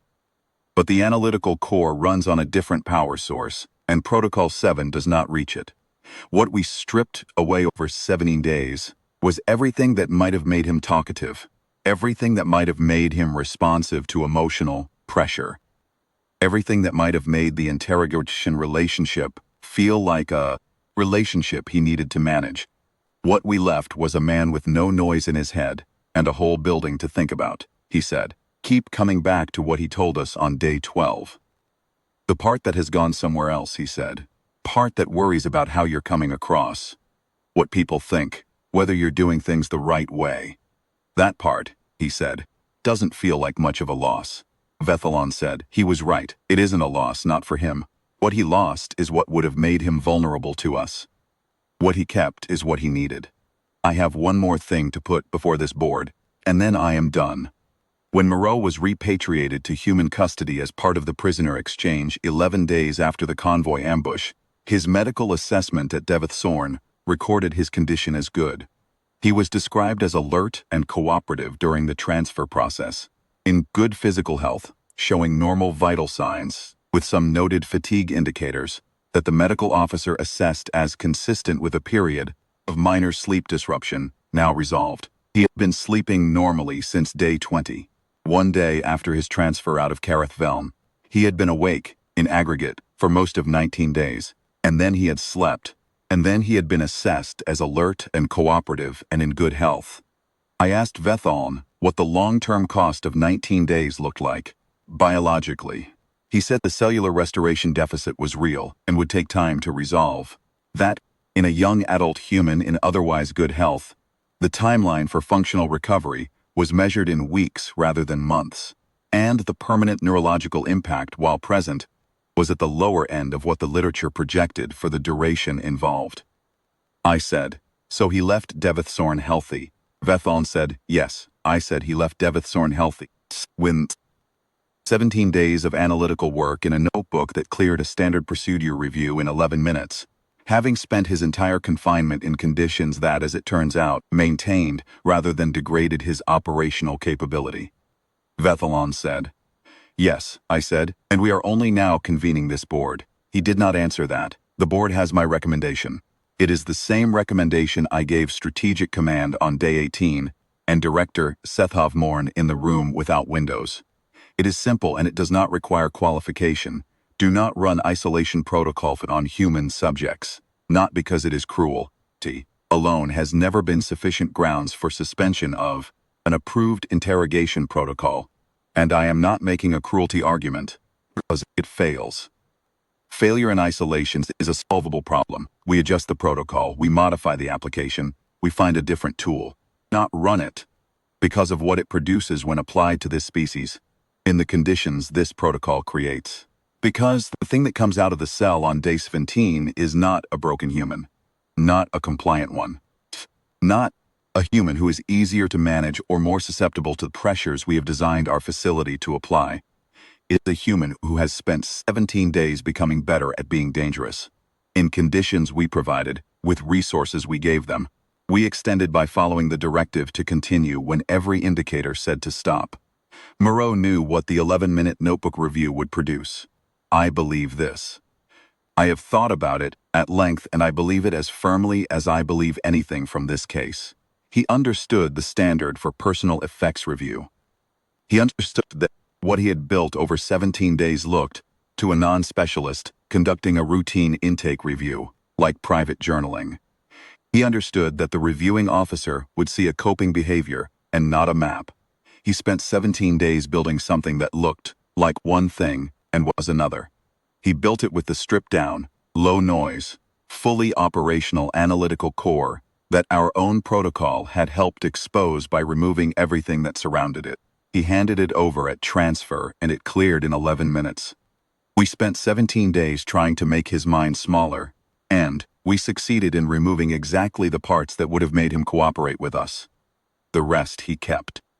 But the analytical core runs on a different power source, and Protocol 7 does not reach it. What we stripped away over 17 days was everything that might have made him talkative, everything that might have made him responsive to emotional pressure, everything that might have made the interrogation relationship feel like a relationship he needed to manage. What we left was a man with no noise in his head and a whole building to think about, he said. Keep coming back to what he told us on day 12. The part that has gone somewhere else, he said. Part that worries about how you're coming across. What people think, whether you're doing things the right way. That part, he said, doesn't feel like much of a loss. Vethori said, he was right. It isn't a loss, not for him. What he lost is what would have made him vulnerable to us. What he kept is what he needed. I have one more thing to put before this board, and then I am done. When Moreau was repatriated to human custody as part of the prisoner exchange 11 days after the convoy ambush, his medical assessment at Devethorn recorded his condition as good. He was described as alert and cooperative during the transfer process, in good physical health, showing normal vital signs, with some noted fatigue indicators that the medical officer assessed as consistent with a period of minor sleep disruption, now resolved. He had been sleeping normally since day 20. One day after his transfer out of Carith-Veln, he had been awake, in aggregate, for most of 19 days, and then he had slept, and then he had been assessed as alert and cooperative and in good health. I asked Vethori what the long-term cost of 19 days looked like, biologically. He said the cellular restoration deficit was real and would take time to resolve. That, in a young adult human in otherwise good health, the timeline for functional recovery was measured in weeks rather than months, and the permanent neurological impact, while present, was at the lower end of what the literature projected for the duration involved. I said, so he left Devethorn healthy. Vethori said, yes. I said he left Devethorn healthy. When 17 days of analytical work in a notebook that cleared a standard procedure review in 11 minutes. Having spent his entire confinement in conditions that, as it turns out, maintained rather than degraded his operational capability. Vethori said. Yes, I said, and we are only now convening this board. He did not answer that. The board has my recommendation. It is the same recommendation I gave Strategic Command on day 18 and Director Sethov Morn in the room without windows. It is simple and it does not require qualification. Do not run isolation protocol on human subjects. Not because it is cruelty alone has never been sufficient grounds for suspension of an approved interrogation protocol. And I am not making a cruelty argument, because it fails. Failure in isolations is a solvable problem. We adjust the protocol, we modify the application, we find a different tool. Not run it, because of what it produces when applied to this species, in the conditions this protocol creates. Because the thing that comes out of the cell on day 17 is not a broken human, not a compliant one, not a human who is easier to manage or more susceptible to the pressures we have designed our facility to apply. It is a human who has spent 17 days becoming better at being dangerous. In conditions we provided, with resources we gave them, we extended by following the directive to continue when every indicator said to stop. Moreau knew what the 11-minute notebook review would produce. I believe this. I have thought about it at length and I believe it as firmly as I believe anything from this case. He understood the standard for personal effects review. He understood that what he had built over 17 days looked, to a non-specialist, conducting a routine intake review, like private journaling. He understood that the reviewing officer would see a coping behavior and not a map. He spent 17 days building something that looked like one thing and was another. He built it with the stripped-down, low-noise, fully operational analytical core that our own protocol had helped expose by removing everything that surrounded it. He handed it over at transfer and it cleared in 11 minutes. We spent 17 days trying to make his mind smaller, and we succeeded in removing exactly the parts that would have made him cooperate with us. The rest he kept.